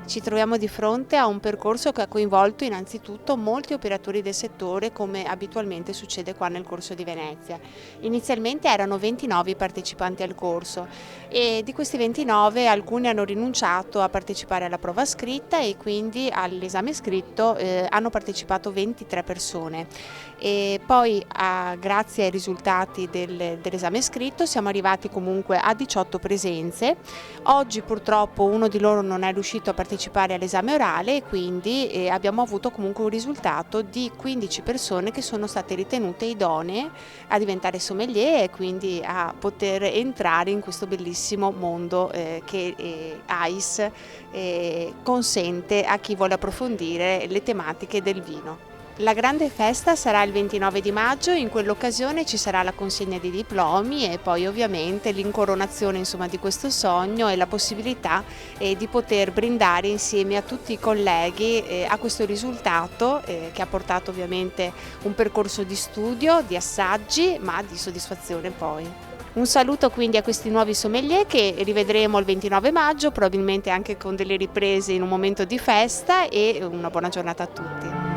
Ci troviamo di fronte a un percorso che ha coinvolto innanzitutto molti operatori del settore, come abitualmente succede qua nel Corso di Venezia. Inizialmente erano 29 i partecipanti al corso e di questi 29 alcuni hanno rinunciato a partecipare alla prova scritta e quindi all'esame scritto hanno partecipato 23 persone. E poi grazie ai risultati dell'esame scritto siamo arrivati comunque a 18 presenze. Oggi purtroppo uno di loro non è riuscito a partecipare all'esame orale e quindi abbiamo avuto comunque un risultato di 15 persone che sono state ritenute idonee a diventare sommelier e quindi a poter entrare in questo bellissimo mondo che AIS consente a chi vuole approfondire le tematiche del vino. La grande festa sarà il 29 di maggio, in quell'occasione ci sarà la consegna dei diplomi e poi ovviamente l'incoronazione di questo sogno e la possibilità di poter brindare insieme a tutti i colleghi a questo risultato che ha portato ovviamente un percorso di studio, di assaggi ma di soddisfazione poi. Un saluto quindi a questi nuovi sommelier che rivedremo il 29 maggio, probabilmente anche con delle riprese in un momento di festa, e una buona giornata a tutti.